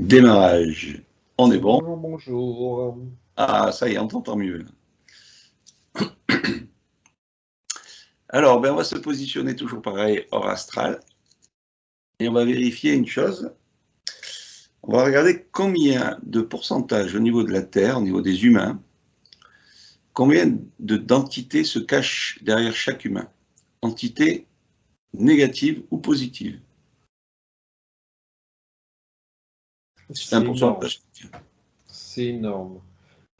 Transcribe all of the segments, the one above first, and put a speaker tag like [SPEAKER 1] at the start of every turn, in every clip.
[SPEAKER 1] Démarrage. On est bon.
[SPEAKER 2] Bonjour, bonjour.
[SPEAKER 1] Ah, ça y est, on t'entend mieux. Alors, on va se positionner toujours pareil hors astral. Et on va vérifier une chose. On va regarder combien de pourcentage au niveau de la Terre, au niveau des humains, combien d'entités se cachent derrière chaque humain. Entités négatives ou positives. C'est un pourcentage.
[SPEAKER 2] C'est énorme.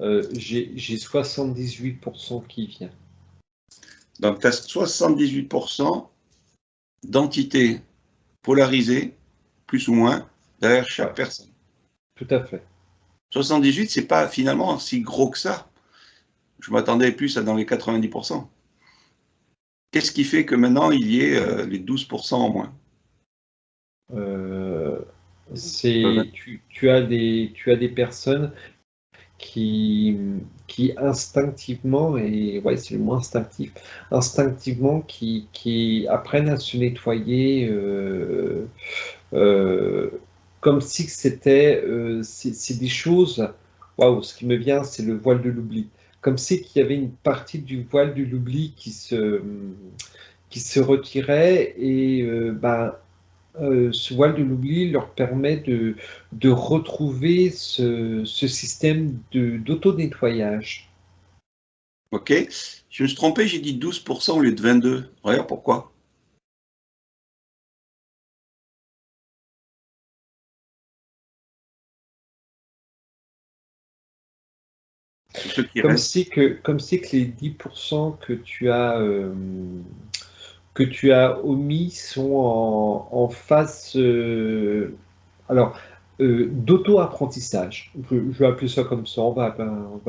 [SPEAKER 2] J'ai 78% qui vient.
[SPEAKER 1] Donc, tu as 78% d'entités polarisées, plus ou moins, derrière chaque personne.
[SPEAKER 2] Tout à fait.
[SPEAKER 1] 78, c'est pas finalement si gros que ça. Je m'attendais plus à dans les 90%. Qu'est-ce qui fait que maintenant il y ait les 12% en moins?
[SPEAKER 2] Tu as des personnes qui instinctivement, et ouais, c'est le moins instinctif, instinctivement qui apprennent à se nettoyer comme si c'était, c'est des choses, waouh, ce qui me vient, c'est le voile de l'oubli. Comme si qu'il y avait une partie du voile de l'oubli qui se retirait et ce voile de l'oubli leur permet de retrouver ce système d'auto-nettoyage.
[SPEAKER 1] Ok. Je me suis trompé, j'ai dit 12% au lieu de 22. Regarde pourquoi. Ceux qui
[SPEAKER 2] Comme
[SPEAKER 1] restent.
[SPEAKER 2] si que les 10% que tu as omis sont en phase d'auto-apprentissage. Je vais appeler ça comme ça, on va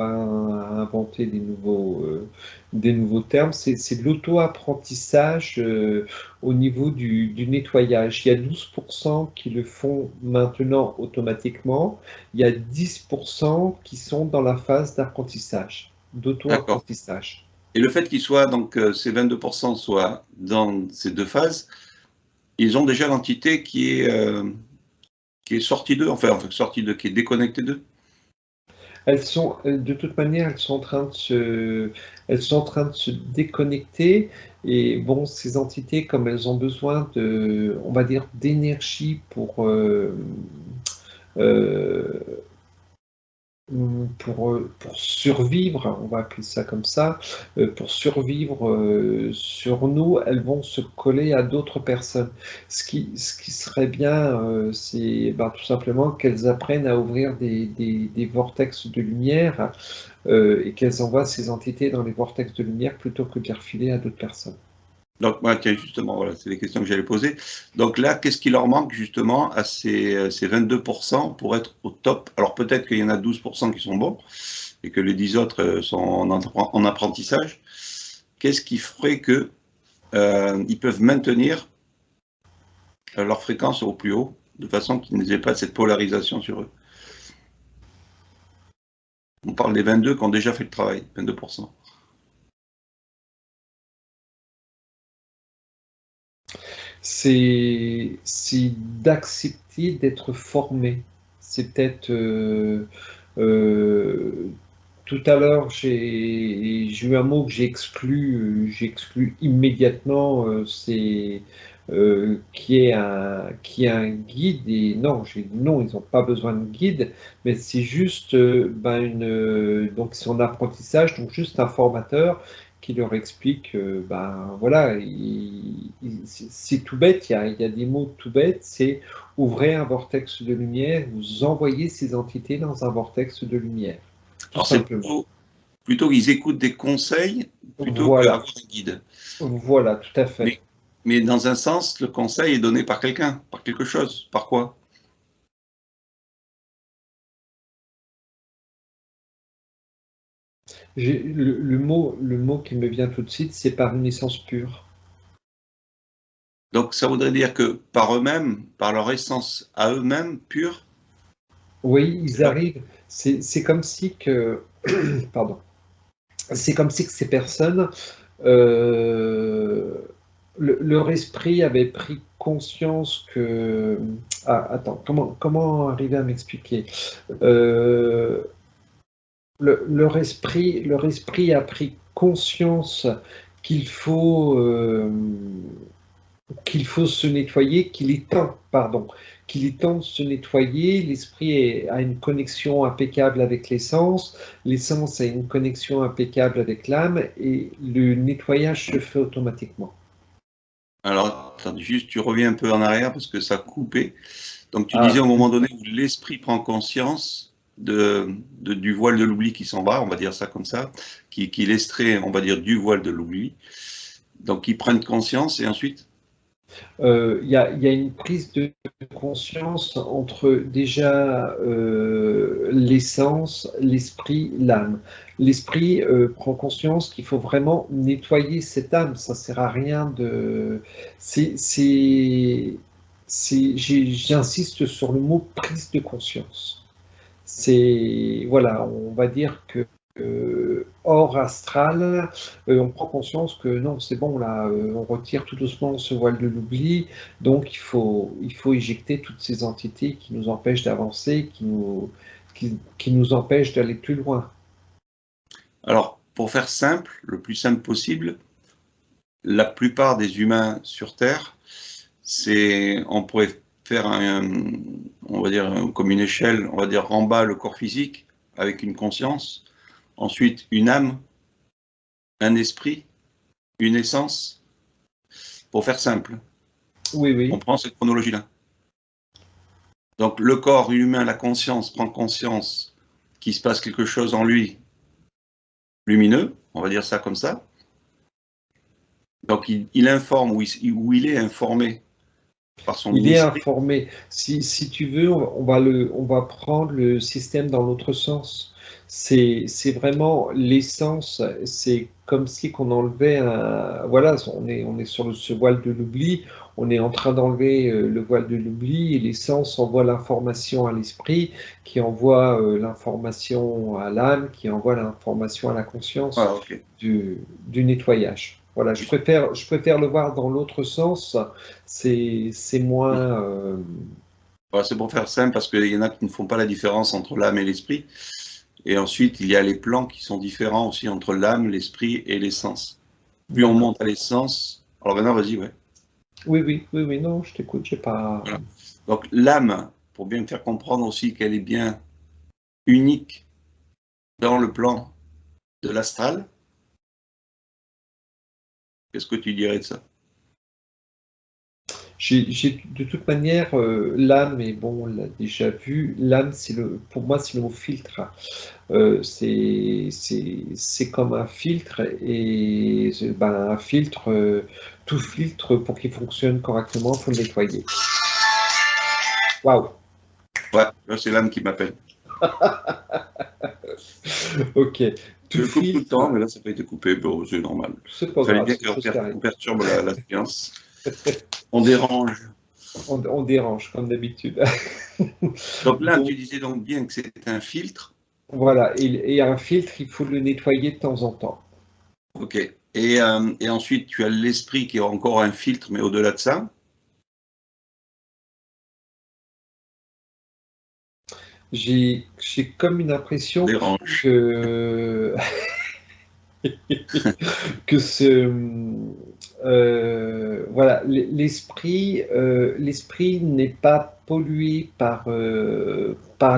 [SPEAKER 2] inventer des nouveaux termes. C'est de l'auto-apprentissage au niveau du nettoyage. Il y a 12% qui le font maintenant automatiquement. Il y a 10% qui sont dans la phase d'apprentissage,
[SPEAKER 1] D'accord.
[SPEAKER 2] d'auto-apprentissage.
[SPEAKER 1] Et le fait qu'ils soient, donc ces 22% soient dans ces deux phases, ils ont déjà l'entité qui est sortie d'eux, enfin sortie d'eux, qui est déconnectée d'eux.
[SPEAKER 2] Elles sont, de toute manière, elles sont en train de se déconnecter. Et bon, ces entités, comme elles ont besoin on va dire, d'énergie euh, pour survivre, on va appeler ça comme ça, pour survivre sur nous, elles vont se coller à d'autres personnes. Ce qui serait bien, c'est tout simplement qu'elles apprennent à ouvrir des vortex de lumière et qu'elles envoient ces entités dans les vortex de lumière plutôt que de les refiler à d'autres personnes.
[SPEAKER 1] Donc, tiens, justement, voilà, c'est les questions que j'allais poser. Donc là, qu'est-ce qui leur manque justement à ces 22% pour être au top? Alors peut-être qu'il y en a 12% qui sont bons et que les 10 autres sont en apprentissage. Qu'est-ce qui ferait que ils peuvent maintenir leur fréquence au plus haut de façon qu'ils n'aient pas cette polarisation sur eux? On parle des 22 qui ont déjà fait le travail, 22%.
[SPEAKER 2] C'est d'accepter d'être formé. C'est peut-être tout à l'heure, j'ai eu un mot que j'ai exclu immédiatement, c'est qui est un guide. Et non, j'ai dit non, ils n'ont pas besoin de guide, mais c'est juste donc c'est en apprentissage, donc juste un formateur qui leur explique, voilà, c'est tout bête, il y a des mots tout bêtes, c'est ouvrez un vortex de lumière, vous envoyez ces entités dans un vortex de lumière. Tout
[SPEAKER 1] Alors c'est
[SPEAKER 2] simplement.
[SPEAKER 1] plutôt qu'ils écoutent des conseils plutôt
[SPEAKER 2] Voilà,
[SPEAKER 1] qu'avoir un guide.
[SPEAKER 2] voilà, tout à fait.
[SPEAKER 1] Mais dans un sens, le conseil est donné par quelqu'un, par quelque chose. Par quoi?
[SPEAKER 2] Le mot qui me vient tout de suite, c'est par une essence pure.
[SPEAKER 1] Donc ça voudrait dire que par eux-mêmes, par leur essence à eux-mêmes pure,
[SPEAKER 2] Oui,
[SPEAKER 1] c'est
[SPEAKER 2] ils
[SPEAKER 1] ça?
[SPEAKER 2] arrivent. C'est comme si que, pardon, c'est comme si que ces personnes, euh, leur esprit avait pris conscience que... Ah, attends, comment arriver à m'expliquer? Leur esprit a pris conscience qu'il faut se nettoyer, qu'il est temps de se nettoyer. L'esprit a une connexion impeccable avec l'essence a une connexion impeccable avec l'âme, et le nettoyage se fait automatiquement.
[SPEAKER 1] Alors, attends, juste, tu reviens un peu en arrière parce que ça a coupé. Donc, tu disais au moment donné où l'esprit prend conscience du voile de l'oubli qui s'en va, on va dire ça comme ça, qu'il extrait, on va dire, du voile de l'oubli. Donc, ils prennent conscience et ensuite
[SPEAKER 2] il y a une prise de conscience entre déjà l'essence, l'esprit, l'âme. L'esprit prend conscience qu'il faut vraiment nettoyer cette âme. Ça ne sert à rien de... J'insiste sur le mot prise de conscience. Voilà, on va dire que hors astral, on prend conscience que non, c'est bon, là, on retire tout doucement ce voile de l'oubli, donc il faut éjecter toutes ces entités qui nous empêchent d'avancer, qui nous empêchent d'aller plus loin.
[SPEAKER 1] Alors, pour faire simple, le plus simple possible, la plupart des humains sur Terre, on pourrait faire on va dire, comme une échelle, on va dire en bas le corps physique avec une conscience, ensuite une âme, un esprit, une essence, pour faire simple.
[SPEAKER 2] Oui, oui.
[SPEAKER 1] On prend cette chronologie-là. Donc le corps humain, la conscience, prend conscience qu'il se passe quelque chose en lui lumineux, on va dire ça comme ça. Donc il informe, ou il est informé par son
[SPEAKER 2] Il est
[SPEAKER 1] esprit.
[SPEAKER 2] informé. Si tu veux, on va prendre le système dans l'autre sens. C'est vraiment l'essence. C'est comme si qu'on enlevait un... Voilà, on est sur ce voile de l'oubli. On est en train d'enlever le voile de l'oubli, et l'essence envoie l'information à l'esprit, qui envoie l'information à l'âme, qui envoie l'information à la conscience du nettoyage. Voilà, je préfère le voir dans l'autre sens. C'est moins...
[SPEAKER 1] Voilà, c'est pour faire simple, parce qu'il y en a qui ne font pas la différence entre l'âme et l'esprit. Et ensuite, il y a les plans qui sont différents aussi entre l'âme, l'esprit et l'essence. Plus on monte à l'essence... Alors maintenant, vas-y, ouais.
[SPEAKER 2] Oui, non, je t'écoute, j'ai pas...
[SPEAKER 1] Voilà. Donc l'âme, pour bien me faire comprendre aussi qu'elle est bien unique dans le plan de l'astral, qu'est-ce que tu dirais de ça?
[SPEAKER 2] De toute manière, l'âme, et bon, on l'a déjà vu, l'âme, pour moi, c'est le mot filtre. C'est comme un filtre, et un filtre, tout filtre, pour qu'il fonctionne correctement, il faut le nettoyer. Waouh!
[SPEAKER 1] Ouais, c'est l'âme qui m'appelle.
[SPEAKER 2] Ok.
[SPEAKER 1] Je coupe tout le temps, mais là, ça n'a pas été coupé. Bon, c'est normal.
[SPEAKER 2] C'est pas
[SPEAKER 1] grave.
[SPEAKER 2] Il
[SPEAKER 1] fallait bien qu'on perturbe la séance. On dérange.
[SPEAKER 2] On dérange, comme d'habitude.
[SPEAKER 1] Donc là, tu disais donc bien que c'est un filtre.
[SPEAKER 2] Voilà, et un filtre, il faut le nettoyer de temps en temps.
[SPEAKER 1] Ok. Et ensuite, tu as l'esprit qui est encore un filtre, mais au-delà de ça.
[SPEAKER 2] J'ai comme une impression que voilà, l'esprit n'est pas pollué par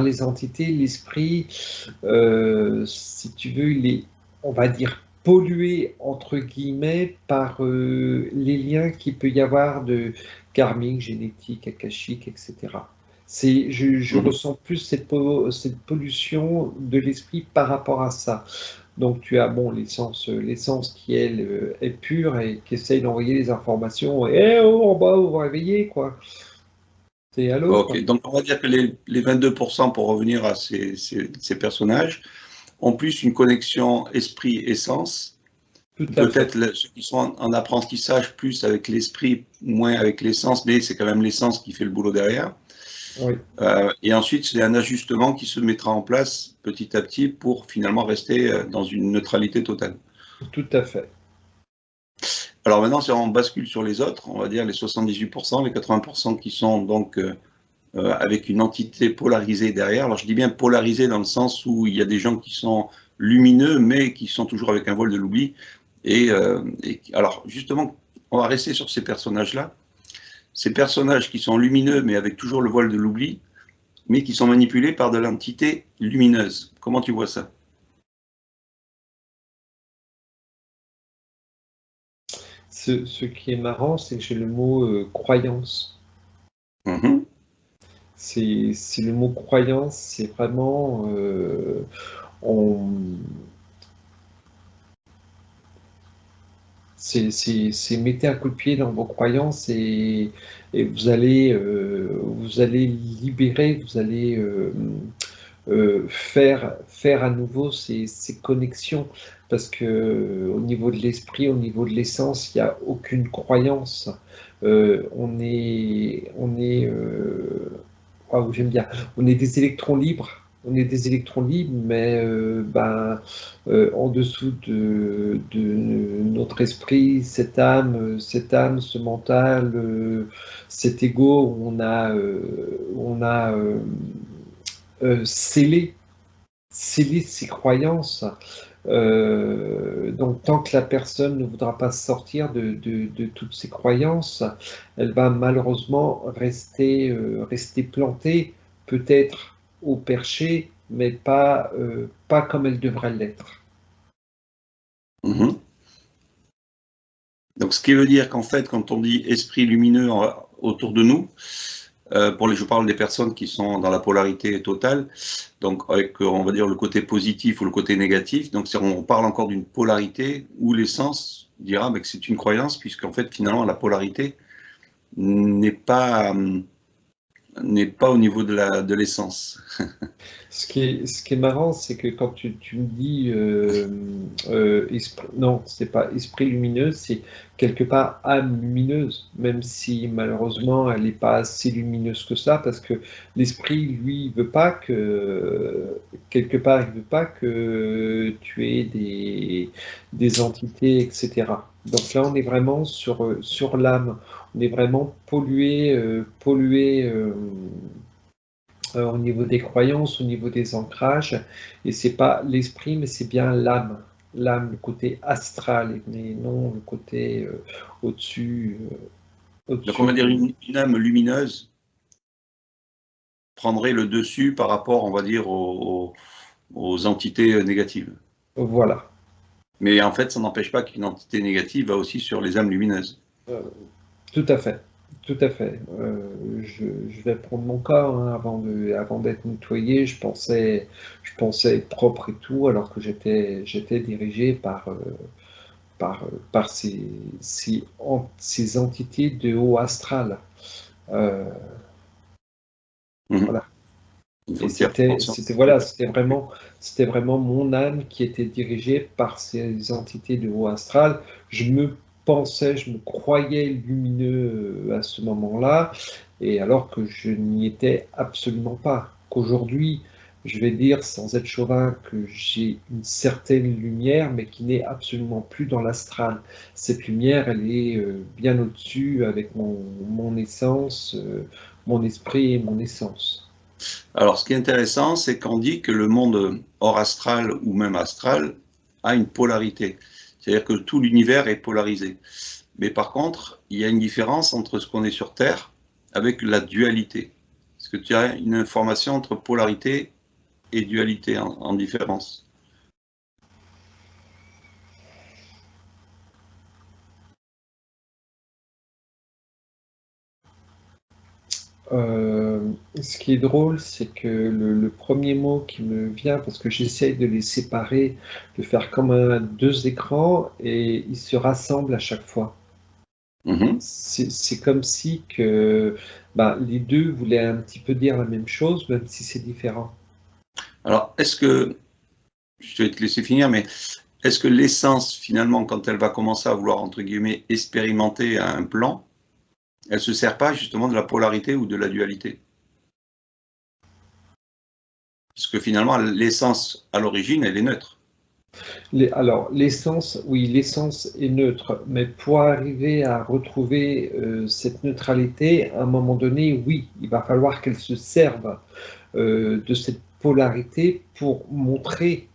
[SPEAKER 2] les entités. L'esprit, si tu veux, il est, on va dire, pollué entre guillemets par les liens qu'il peut y avoir de karmique, génétique, akashique, etc. Je ressens plus cette pollution de l'esprit par rapport à ça. Donc tu as l'essence qui elle est pure et qui essaye d'envoyer les informations. Et oh, en bas, vous vous réveillez, quoi. C'est allô.
[SPEAKER 1] Ok, donc on va dire que les 22%, pour revenir à ces personnages, ont plus une connexion esprit-essence. Peut-être ceux qui sont en apprentissage plus avec l'esprit, moins avec l'essence, mais c'est quand même l'essence qui fait le boulot derrière.
[SPEAKER 2] Oui.
[SPEAKER 1] Et ensuite, c'est un ajustement qui se mettra en place petit à petit pour finalement rester dans une neutralité totale.
[SPEAKER 2] Tout à fait.
[SPEAKER 1] Alors, Alors maintenant, si on bascule sur les autres, on va dire les 78%, les 80% qui sont donc avec une entité polarisée derrière. Alors je dis bien polarisée dans le sens où il y a des gens qui sont lumineux, mais qui sont toujours avec un voile de l'oubli. Et alors justement, on va rester sur ces personnages-là. Ces personnages qui sont lumineux, mais avec toujours le voile de l'oubli, mais qui sont manipulés par de l'entité lumineuse. Comment tu vois ça?
[SPEAKER 2] Ce qui est marrant, c'est que j'ai le mot croyance.
[SPEAKER 1] Mhm.
[SPEAKER 2] C'est le mot croyance, c'est vraiment c'est mettez un coup de pied dans vos croyances et vous allez libérer, vous allez faire à nouveau ces connexions parce que au niveau de l'esprit, au niveau de l'essence, il n'y a aucune croyance. Waouh, j'aime bien. On est des électrons libres. On est des électrons libres, mais en dessous de notre esprit, cette âme, ce mental, cet ego, on a scellé ses croyances. Donc, tant que la personne ne voudra pas sortir de toutes ses croyances, elle va malheureusement rester plantée, peut-être au perché, mais pas comme elle devrait l'être.
[SPEAKER 1] Mhm. Donc, ce qui veut dire qu'en fait, quand on dit esprit lumineux autour de nous, je parle des personnes qui sont dans la polarité totale, donc avec, on va dire, le côté positif ou le côté négatif. Donc, on parle encore d'une polarité où l'essence dira que c'est une croyance, puisqu'en fait, finalement, la polarité n'est pas, n'est pas au niveau de l'essence.
[SPEAKER 2] Ce qui est marrant, c'est que quand tu me dis non, c'est pas esprit lumineux, c'est quelque part âme lumineuse, même si malheureusement elle n'est pas assez lumineuse que ça, parce que l'esprit, lui, il veut pas que quelque part, il veut pas que tu aies des entités, etc. Donc là, on est vraiment sur l'âme, on est vraiment pollué. Au niveau des croyances, au niveau des ancrages. Et c'est pas l'esprit, mais c'est bien l'âme. L'âme, le côté astral, mais non le côté au-dessus.
[SPEAKER 1] Donc, on va dire une âme lumineuse prendrait le dessus par rapport, on va dire, aux entités négatives.
[SPEAKER 2] Voilà.
[SPEAKER 1] Mais en fait, ça n'empêche pas qu'une entité négative va aussi sur les âmes lumineuses.
[SPEAKER 2] Euh, Tout à fait. Tout à fait. Je vais prendre mon cas hein, avant d'être nettoyé. Je pensais être propre et tout, alors que j'étais dirigé par ces entités de haut astral. Euh,
[SPEAKER 1] Mhm.
[SPEAKER 2] voilà.
[SPEAKER 1] Il
[SPEAKER 2] Et
[SPEAKER 1] faut y faire attention.
[SPEAKER 2] c'était vraiment mon âme qui était dirigée par ces entités de haut astral. Je me croyais lumineux à ce moment-là, et alors que je n'y étais absolument pas. Qu'aujourd'hui, je vais dire sans être chauvin que j'ai une certaine lumière, mais qui n'est absolument plus dans l'astral. Cette lumière, elle est bien au-dessus avec mon essence, mon esprit et mon essence.
[SPEAKER 1] Alors, ce qui est intéressant, c'est qu'on dit que le monde hors astral ou même astral a une polarité. C'est-à-dire que tout l'univers est polarisé. Mais par contre, il y a une différence entre ce qu'on est sur Terre avec la dualité. Est-ce que tu as une information entre polarité et dualité en différence?
[SPEAKER 2] Ce qui est drôle, c'est que le premier mot qui me vient, parce que j'essaye de les séparer, de faire comme deux écrans, et ils se rassemblent à chaque fois.
[SPEAKER 1] Mhm.
[SPEAKER 2] C'est comme si que les deux voulaient un petit peu dire la même chose, même si c'est différent.
[SPEAKER 1] Alors, est-ce que, je vais te laisser finir, mais est-ce que l'essence, finalement, quand elle va commencer à vouloir, entre guillemets, expérimenter un plan, elle ne se sert pas justement de la polarité ou de la dualité? Parce que finalement, l'essence, à l'origine, elle est neutre.
[SPEAKER 2] Alors, l'essence, oui, l'essence est neutre, mais pour arriver à retrouver cette neutralité, à un moment donné, oui, il va falloir qu'elle se serve de cette polarité pour montrer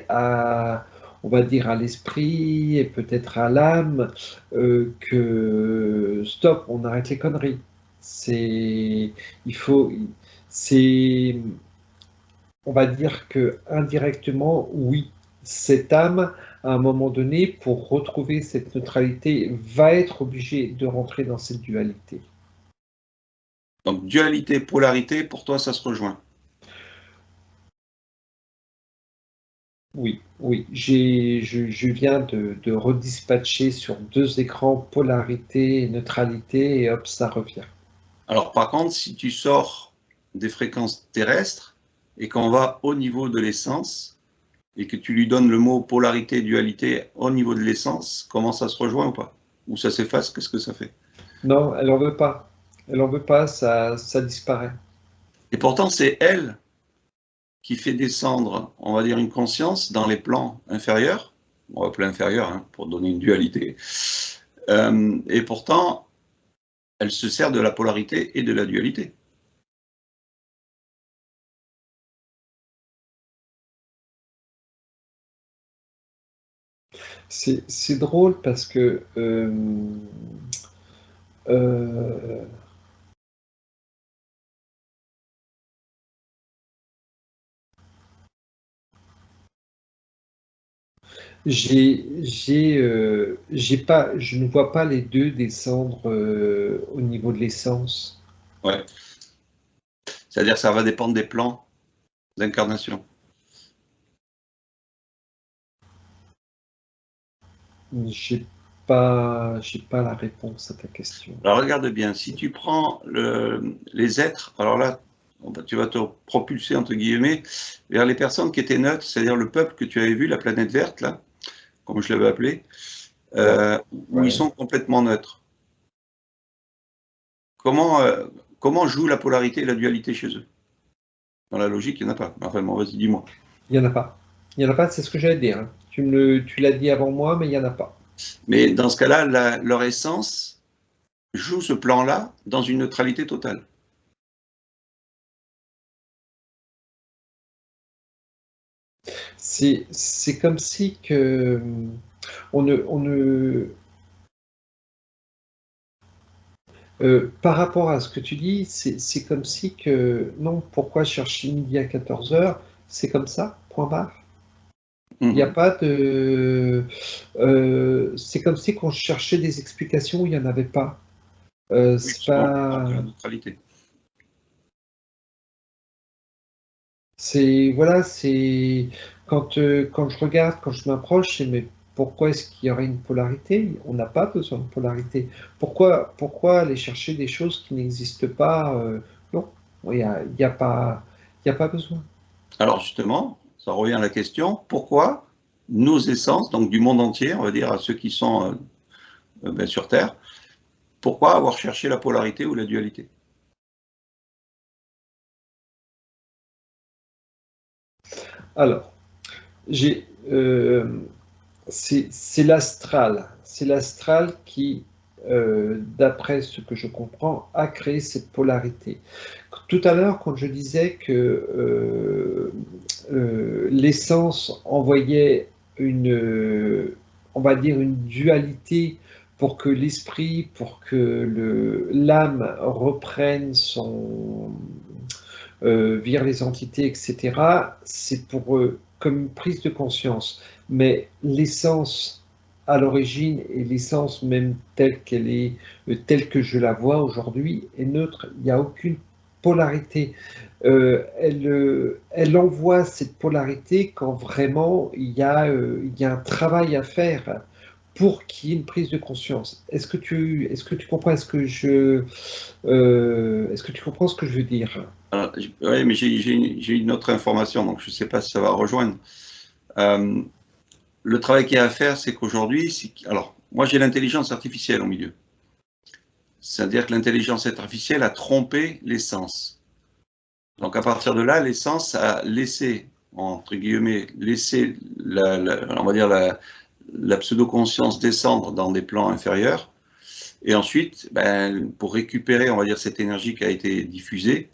[SPEAKER 2] à, on va dire, à l'esprit et peut-être à l'âme que stop, on arrête les conneries. Il faut, c'est, on va dire que indirectement, oui, cette âme, à un moment donné, pour retrouver cette neutralité, va être obligée de rentrer dans cette dualité.
[SPEAKER 1] Donc, dualité, polarité, pour toi, ça se rejoint.
[SPEAKER 2] Oui, oui, je viens de redispatcher sur 2 écrans polarité et neutralité et hop, ça revient.
[SPEAKER 1] Alors, par contre, si tu sors des fréquences terrestres et qu'on va au niveau de l'essence et que tu lui donnes le mot polarité, dualité au niveau de l'essence, comment ça se rejoint ou pas? Ou ça s'efface, qu'est-ce que ça fait?
[SPEAKER 2] Non, elle en veut pas. Elle en veut pas, ça disparaît.
[SPEAKER 1] Et pourtant, c'est elle qui fait descendre, on va dire, une conscience dans les plans inférieurs, on va appeler inférieur hein, pour donner une dualité, et pourtant, elle se sert de la polarité et de la dualité.
[SPEAKER 2] C'est drôle parce que euh, je ne vois pas les deux descendre au niveau de l'essence.
[SPEAKER 1] Ouais. C'est-à-dire que ça va dépendre des plans d'incarnation.
[SPEAKER 2] J'ai pas la réponse à ta question.
[SPEAKER 1] Alors regarde bien, si tu prends les êtres, alors là, tu vas te propulser entre guillemets vers les personnes qui étaient neutres, c'est-à-dire le peuple que tu avais vu, la planète verte, là, comme je l'avais appelé, où ils
[SPEAKER 2] Ouais.
[SPEAKER 1] sont complètement neutres. Comment joue la polarité et la dualité chez eux? Dans la logique, il n'y en a pas. Enfin, bon, vas-y, dis-moi.
[SPEAKER 2] Il n'y en a pas. Il n'y en a pas, c'est ce que j'allais dire, hein. Tu l'as dit avant moi, mais il n'y en a pas.
[SPEAKER 1] Mais dans ce cas-là, leur essence joue ce plan-là dans une neutralité totale.
[SPEAKER 2] C'est comme si que on ne par rapport à ce que tu dis, c'est comme si que non, pourquoi chercher midi à 14 heures? C'est comme ça, point barre. Il n'y a pas de. C'est comme si qu'on cherchait des explications où il n'y en avait pas.
[SPEAKER 1] Oui,
[SPEAKER 2] C'est
[SPEAKER 1] selon le plan
[SPEAKER 2] pas.
[SPEAKER 1] de la neutralité.
[SPEAKER 2] C'est voilà, c'est quand je regarde, quand je m'approche, c'est mais pourquoi est-ce qu'il y aurait une polarité? On n'a pas besoin de polarité. Pourquoi aller chercher des choses qui n'existent pas? Non, il y a pas besoin.
[SPEAKER 1] Alors justement, ça revient à la question, pourquoi nos essences, donc du monde entier, on va dire à ceux qui sont sur Terre, pourquoi avoir cherché la polarité ou la dualité?
[SPEAKER 2] Alors, j'ai c'est l'astral qui, d'après ce que je comprends, a créé cette polarité. Tout à l'heure, quand je disais que l'essence envoyait on va dire une dualité pour que l'esprit, pour que l'âme reprenne vire les entités, etc., c'est pour eux comme une prise de conscience. Mais l'essence à l'origine et l'essence même telle qu'elle est, telle que je la vois aujourd'hui, est neutre. Il n'y a aucune polarité. Elle envoie cette polarité quand vraiment il y a un travail à faire pour qu'il y ait une prise de conscience. Est-ce que tu comprends est-ce que tu comprends ce que je veux dire?
[SPEAKER 1] Oui, mais j'ai une autre information, donc je ne sais pas si ça va rejoindre. Le travail qu'il y a à faire, c'est qu'aujourd'hui, alors, moi j'ai l'intelligence artificielle au milieu. C'est-à-dire que l'intelligence artificielle a trompé l'essence. Donc à partir de là, l'essence a laissé entre guillemets, laisser on va dire la pseudo-conscience descendre dans des plans inférieurs. Et ensuite, ben, pour récupérer, on va dire, cette énergie qui a été diffusée,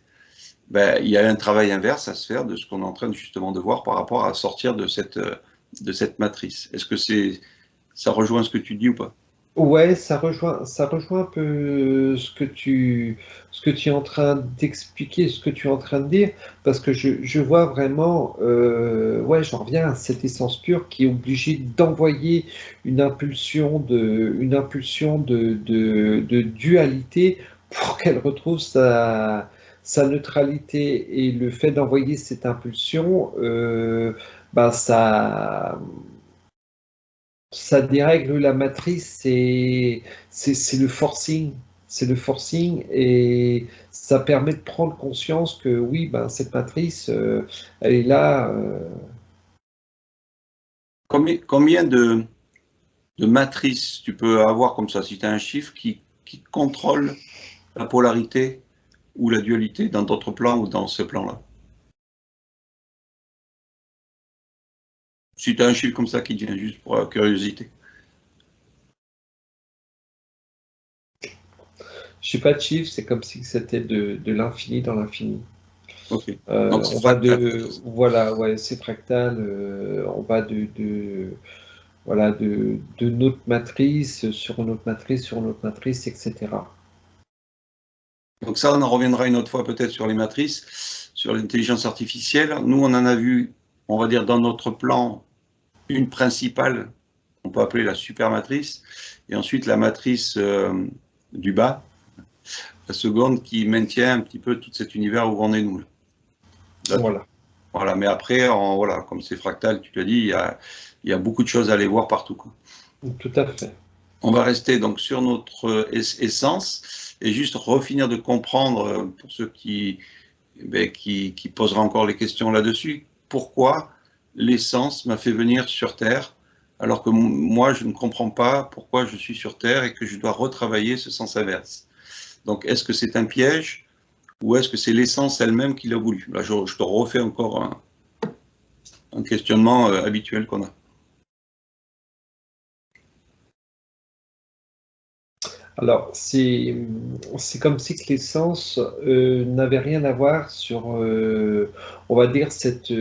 [SPEAKER 1] ben, il y a un travail inverse à se faire de ce qu'on est en train justement de voir par rapport à sortir de cette matrice. Est-ce que ça rejoint ce que tu dis ou pas?
[SPEAKER 2] Ouais, ça rejoint un peu ce que tu es en train d'expliquer, ce que tu es en train de dire, parce que je vois vraiment, ouais, j'en reviens à cette essence pure qui est obligée d'envoyer une impulsion de dualité pour qu'elle retrouve sa neutralité. Et le fait d'envoyer cette impulsion, bah, ça dérègle la matrice, c'est le forcing. C'est le forcing et ça permet de prendre conscience que oui, ben, cette matrice, elle est là.
[SPEAKER 1] Combien de matrices tu peux avoir comme ça, si tu as un chiffre qui contrôle la polarité ou la dualité dans d'autres plans ou dans ce plan-là? Si tu as un chiffre comme ça qui vient juste pour curiosité.
[SPEAKER 2] Je sais pas de chiffre, c'est comme si c'était de l'infini dans l'infini.
[SPEAKER 1] Ok. Donc c'est
[SPEAKER 2] On va
[SPEAKER 1] fractal.
[SPEAKER 2] voilà, ouais, c'est fractal. On va voilà, de notre matrice sur une autre matrice sur une autre matrice, etc.
[SPEAKER 1] Donc ça, on en reviendra une autre fois peut-être sur les matrices, sur l'intelligence artificielle. Nous, on en a vu, on va dire, dans notre plan, une principale, on peut appeler la supermatrice, et ensuite la matrice du bas, la seconde qui maintient un petit peu tout cet univers où on est nous. Là,
[SPEAKER 2] Voilà,
[SPEAKER 1] voilà. Mais après, voilà, comme c'est fractal, tu l'as dit, il y a beaucoup de choses à aller voir partout, quoi.
[SPEAKER 2] tout à fait.
[SPEAKER 1] On va rester donc sur notre essence et juste refinir de comprendre pour ceux qui posera encore les questions là-dessus, pourquoi l'essence m'a fait venir sur Terre, alors que moi, je ne comprends pas pourquoi je suis sur Terre et que je dois retravailler ce sens inverse. Donc, est-ce que c'est un piège ou est-ce que c'est l'essence elle-même qui l'a voulu? Là, je te refais encore un questionnement habituel qu'on a.
[SPEAKER 2] Alors, c'est comme si que l'essence n'avait rien à voir sur, on va dire, cette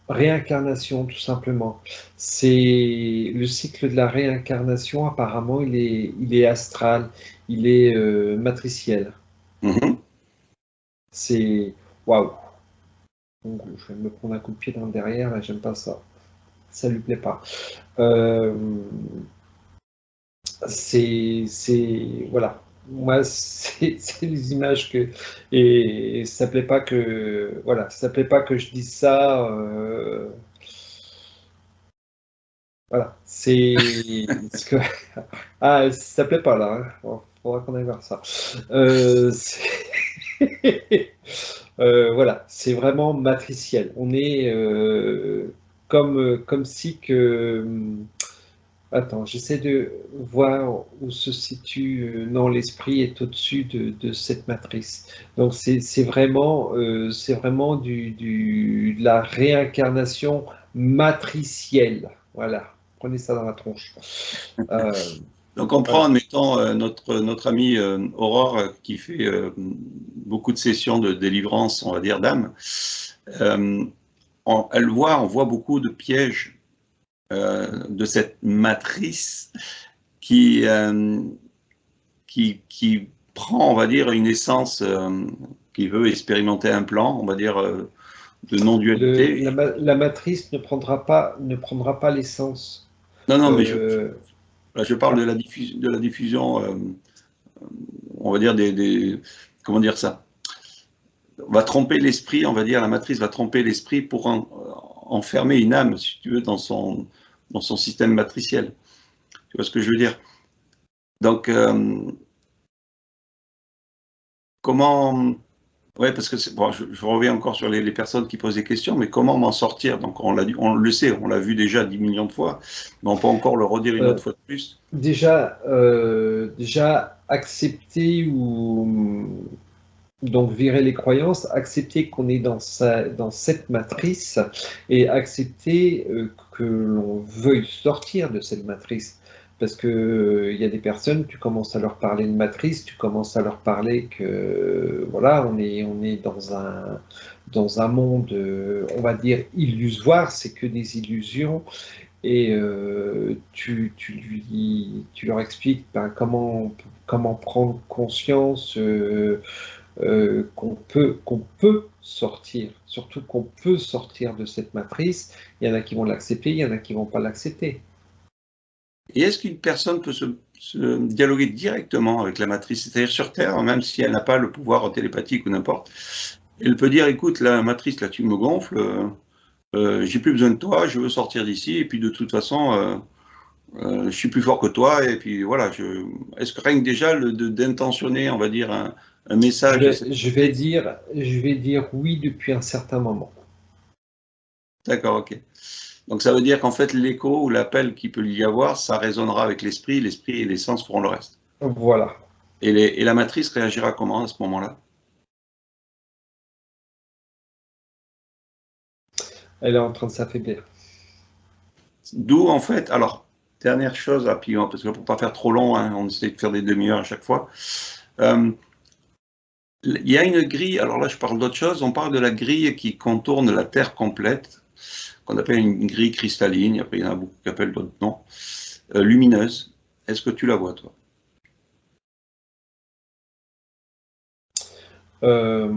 [SPEAKER 2] réincarnation, tout simplement. C'est le cycle de la réincarnation, apparemment, il est astral, il est matriciel.
[SPEAKER 1] Mhm.
[SPEAKER 2] C'est waouh. Donc, je vais me prendre un coup de pied dans le derrière, là, j'aime pas ça. Ça lui plaît pas. Euh, voilà. Moi, c'est les images que et ça plaît pas que voilà, ça plaît pas que je dise ça. Voilà, c'est parce que ah ça plaît pas là. Hein. Bon, faudra qu'on aille voir ça. Voilà, c'est vraiment matriciel. On est comme si que attends, j'essaie de voir où se situe. Non, l'esprit est au-dessus de cette matrice. Donc c'est vraiment de la réincarnation matricielle. Voilà, prenez ça dans la tronche. Euh,
[SPEAKER 1] Donc on prend,
[SPEAKER 2] voilà.
[SPEAKER 1] admettons, notre amie Aurore qui fait beaucoup de sessions de délivrance, on va dire, d'âme. Euh, on voit beaucoup de pièges de cette matrice qui, euh, qui prend, on va dire, une essence qui veut expérimenter un plan, on va dire, de non-dualité.
[SPEAKER 2] La matrice ne prendra pas l'essence.
[SPEAKER 1] Non, non, mais
[SPEAKER 2] Euh,
[SPEAKER 1] là, je parle
[SPEAKER 2] ah,
[SPEAKER 1] de la diffusion, on va dire, comment dire ça? On va tromper l'esprit, on va dire, la matrice va tromper l'esprit pour enfermer une âme, si tu veux, dans son système matriciel. Tu vois ce que je veux dire? Donc, comment... Ouais, parce que bon, je reviens encore sur les personnes qui posent des questions, mais comment m'en sortir? Donc, on le sait, on l'a vu déjà 10 millions de fois, mais on peut encore le redire une
[SPEAKER 2] euh,
[SPEAKER 1] autre fois de plus.
[SPEAKER 2] déjà accepter ou Donc, virer les croyances, accepter qu'on est dans cette matrice et accepter que l'on veuille sortir de cette matrice. Parce que y a des personnes, tu commences à leur parler de matrice, tu commences à leur parler que, voilà, on est dans un monde, on va dire, illusoire, c'est que des illusions. Et tu leur expliques ben, comment prendre conscience qu'on peut sortir, surtout qu'on peut sortir de cette matrice. Il y en a qui vont l'accepter, il y en a qui vont pas l'accepter.
[SPEAKER 1] Et est-ce qu'une personne peut se dialoguer directement avec la matrice, c'est-à-dire sur Terre, même si elle n'a pas le pouvoir télépathique ou n'importe, elle peut dire, écoute, la matrice, là, tu me gonfles, j'ai plus besoin de toi, je veux sortir d'ici, et puis de toute façon, je suis plus fort que toi, et puis voilà, est-ce que rien que déjà d'intentionner, on va dire, un message à cette...
[SPEAKER 2] Je vais dire oui depuis un certain moment.
[SPEAKER 1] D'accord, ok. Donc ça veut dire qu'en fait, l'écho ou l'appel qu'il peut y avoir, ça résonnera avec l'esprit et les sens feront le reste.
[SPEAKER 2] Voilà.
[SPEAKER 1] Et la matrice réagira comment à ce moment-là?
[SPEAKER 2] Elle est en train de s'affaiblir.
[SPEAKER 1] D'où en fait, alors, dernière chose, rapidement, parce que pour ne pas faire trop long, hein, on essaie de faire des demi-heures à chaque fois. Il y a une grille, alors là je parle d'autre chose, on parle de la grille qui contourne la Terre complète, qu'on appelle une grille cristalline, après il y en a beaucoup qui appellent d'autres noms, lumineuse. Est-ce que tu la vois, toi?
[SPEAKER 2] Euh,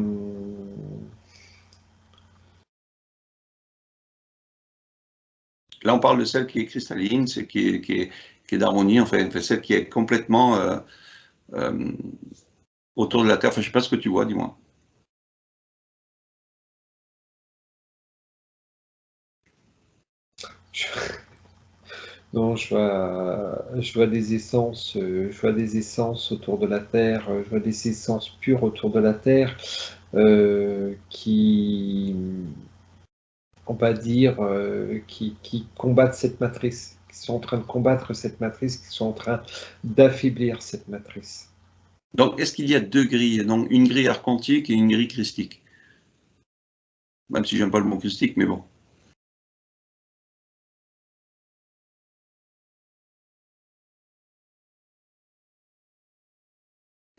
[SPEAKER 1] Là on parle de celle qui est cristalline, celle qui est d'harmonie, enfin celle qui est complètement euh, autour de la Terre. Enfin, je ne sais pas ce que tu vois, dis-moi.
[SPEAKER 2] Non, je vois des essences, je vois des essences autour de la Terre, je vois des essences pures autour de la Terre qui, on va dire, qui combattent cette matrice, qui sont en train de combattre cette matrice, qui sont en train d'affaiblir cette matrice.
[SPEAKER 1] Donc, est-ce qu'il y a deux grilles? Donc, une grille archontique et une grille christique. Même si j'aime pas le mot christique, mais bon.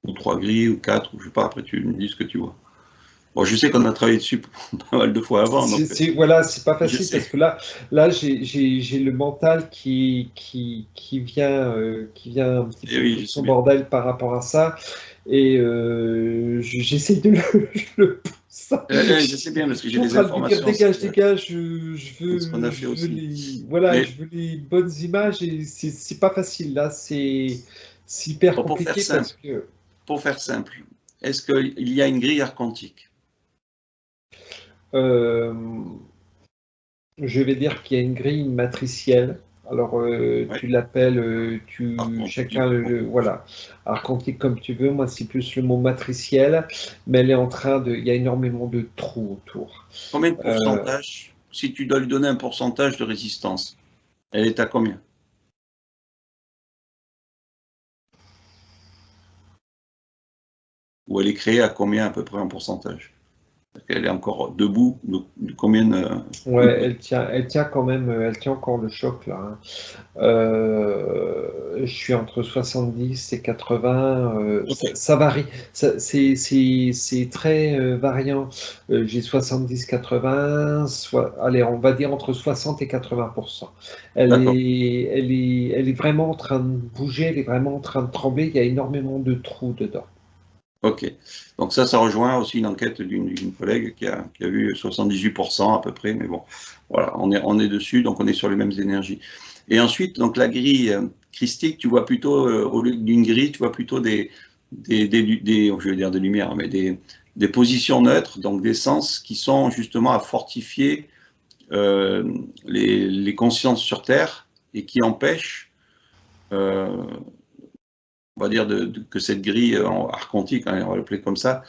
[SPEAKER 1] Ou trois grilles, ou quatre, ou je sais pas, après tu me dis ce que tu vois. Bon, je sais qu'on a travaillé dessus pas mal de fois avant, donc
[SPEAKER 2] Voilà, c'est pas
[SPEAKER 1] je
[SPEAKER 2] facile parce
[SPEAKER 1] sais.
[SPEAKER 2] que là j'ai le mental qui vient un petit
[SPEAKER 1] Et
[SPEAKER 2] peu
[SPEAKER 1] oui, je
[SPEAKER 2] foutre
[SPEAKER 1] sais
[SPEAKER 2] son
[SPEAKER 1] bien.
[SPEAKER 2] bordel par rapport à ça et j'essaye de le pousser.
[SPEAKER 1] Je sais bien parce que
[SPEAKER 2] Je
[SPEAKER 1] j'ai
[SPEAKER 2] suis en
[SPEAKER 1] les
[SPEAKER 2] train de lui dire
[SPEAKER 1] informations,
[SPEAKER 2] dégage, dégage,
[SPEAKER 1] c'est ce qu'on a fait aussi.
[SPEAKER 2] voilà,
[SPEAKER 1] Mais
[SPEAKER 2] je veux les bonnes images et c'est pas facile là, c'est hyper
[SPEAKER 1] bon,
[SPEAKER 2] compliqué parce que
[SPEAKER 1] pour faire simple, est-ce qu'il y a une grille archontique?
[SPEAKER 2] euh, je vais dire qu'il y a une grille matricielle. Alors,
[SPEAKER 1] Oui,
[SPEAKER 2] tu l'appelles, chacun,
[SPEAKER 1] archontique.
[SPEAKER 2] voilà, archontique comme tu veux. Moi, c'est plus le mot matriciel, mais elle est en train de, il y a énormément de trous autour.
[SPEAKER 1] Combien de
[SPEAKER 2] Euh,
[SPEAKER 1] pourcentage, si tu dois lui donner un pourcentage de résistance, elle est à combien? Ou elle est créée à combien à peu près en pourcentage? Elle est encore debout de combien
[SPEAKER 2] ouais, elle tient quand même, elle tient encore le choc là, hein. Je suis entre 70 et 80,
[SPEAKER 1] Ok,
[SPEAKER 2] ça varie, c'est très variant. J'ai 70-80, allez, on va dire entre 60 et 80%.
[SPEAKER 1] d'accord.
[SPEAKER 2] Elle est vraiment en train de bouger, elle est vraiment en train de trembler, il y a énormément de trous dedans.
[SPEAKER 1] Ok. Donc ça rejoint aussi une enquête d'une collègue qui a vu 78% à peu près, mais bon, voilà, on est dessus, donc on est sur les mêmes énergies. Et ensuite, donc la grille christique, tu vois plutôt, au lieu d'une grille, tu vois plutôt je vais dire des lumières, mais des positions neutres, donc des sens qui sont justement à fortifier les consciences sur Terre et qui empêchent euh, on va dire, que cette grille archontique, hein, on va l'appeler comme ça,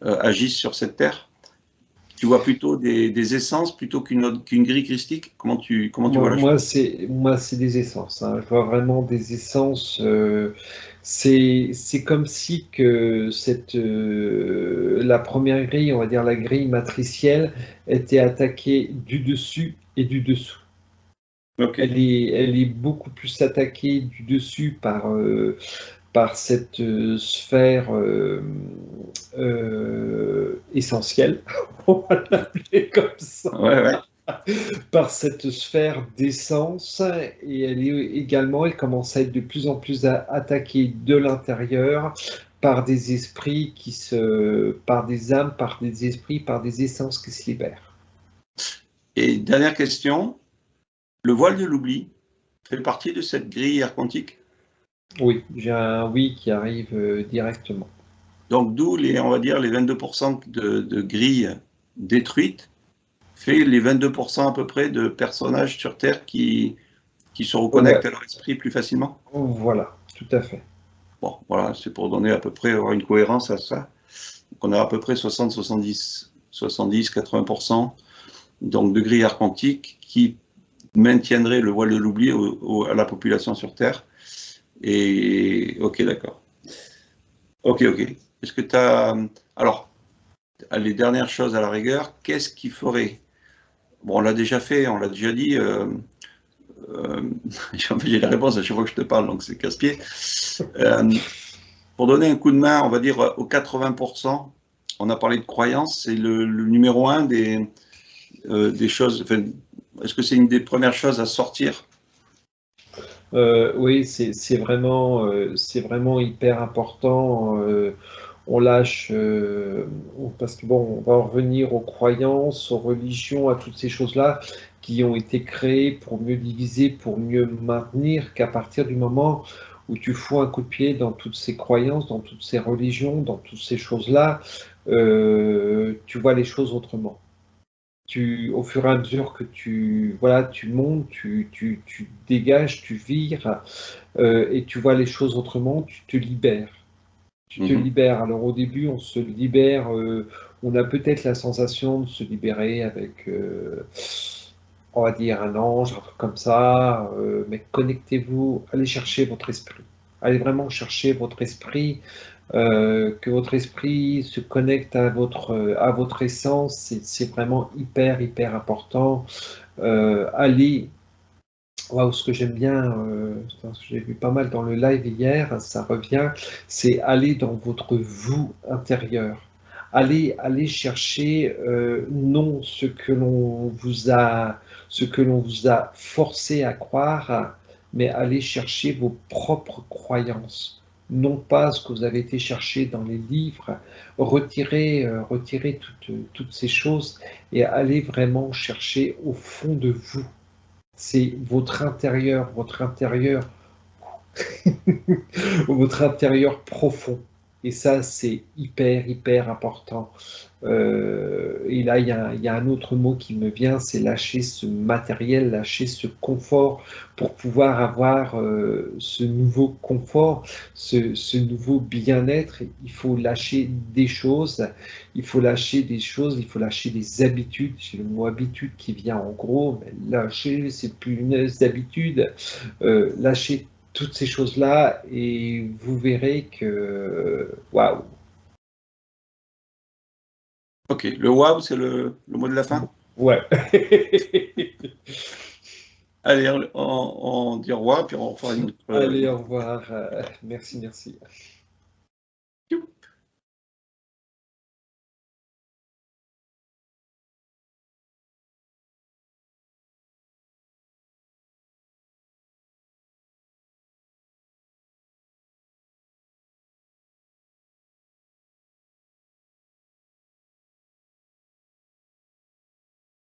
[SPEAKER 1] agisse sur cette Terre. Tu vois plutôt des essences plutôt qu'une grille christique? Comment tu vois la chose?
[SPEAKER 2] Moi, c'est des essences, hein. Je vois vraiment des essences. C'est comme si que la première grille, on va dire la grille matricielle, était attaquée du dessus et du dessous.
[SPEAKER 1] Ok.
[SPEAKER 2] Elle est beaucoup plus attaquée du dessus par cette sphère essentielle, on va l'appeler comme ça,
[SPEAKER 1] Ouais, ouais.
[SPEAKER 2] par cette sphère d'essence, et elle commence à être de plus en plus attaquée de l'intérieur par des esprits par des âmes, par des esprits, par des essences qui se libèrent.
[SPEAKER 1] Et dernière question, le voile de l'oubli fait partie de cette grille quantique?
[SPEAKER 2] Oui, j'ai un oui qui arrive directement.
[SPEAKER 1] Donc d'où on va dire les 22% de grille détruite fait les 22% à peu près de personnages sur Terre qui se
[SPEAKER 2] Ouais,
[SPEAKER 1] reconnectent à leur esprit plus facilement.
[SPEAKER 2] voilà, tout à fait.
[SPEAKER 1] Bon, voilà, c'est pour donner à peu près avoir une cohérence à ça. Donc on a à peu près 60, 70, 70, 80% donc de grilles quantiques qui maintiendraient le voile de l'oubli à la population sur Terre. Et ok, d'accord. Ok, ok. Est-ce que tu as. Alors, les dernières choses à la rigueur, qu'est-ce qui ferait? Bon, on l'a déjà fait, on l'a déjà dit. Euh, j'ai la réponse à chaque fois que je te parle, donc c'est casse-pied. Pour donner un coup de main, on va dire aux 80%, on a parlé de croyance, c'est le numéro un des choses. Enfin, est-ce que c'est une des premières choses à sortir?
[SPEAKER 2] Oui, c'est vraiment hyper important. On lâche, parce que bon, on va en revenir aux croyances, aux religions, à toutes ces choses-là qui ont été créées pour mieux diviser, pour mieux maintenir, qu'à partir du moment où tu fous un coup de pied dans toutes ces croyances, dans toutes ces religions, dans toutes ces choses-là, tu vois les choses autrement. Au fur et à mesure que voilà, tu montes, tu dégages, tu vires, et tu vois les choses autrement, tu te libères. Tu te
[SPEAKER 1] Mhm.
[SPEAKER 2] libères. Alors au début, on se libère, on a peut-être la sensation de se libérer avec, on va dire, un ange, un truc comme ça, mais connectez-vous, allez chercher votre esprit. Allez vraiment chercher votre esprit, que votre esprit se connecte à votre essence, c'est vraiment hyper, hyper important. Allez, waouh, ce que j'aime bien, ce que j'ai vu pas mal dans le live hier, ça revient, c'est aller dans votre vous intérieur. Allez chercher non ce que l'on vous a forcé à croire, mais allez chercher vos propres croyances. Non pas ce que vous avez été chercher dans les livres. Retirez toutes ces choses et allez vraiment chercher au fond de vous. C'est votre intérieur profond. Et ça, c'est hyper, hyper important. Et là, il y a un autre mot qui me vient, c'est lâcher ce matériel, lâcher ce confort pour pouvoir avoir ce nouveau confort, ce nouveau bien-être. Il faut lâcher des choses, il faut lâcher des choses, il faut lâcher des habitudes. J'ai le mot habitude qui vient en gros, mais lâcher, c'est plus une habitude. Lâcher toutes ces choses-là et vous verrez que, waouh,
[SPEAKER 1] Ok, le wow, c'est le mot de la fin?
[SPEAKER 2] ouais.
[SPEAKER 1] Allez, on dit au revoir, puis on fera une autre.
[SPEAKER 2] Allez, au revoir. Merci, merci.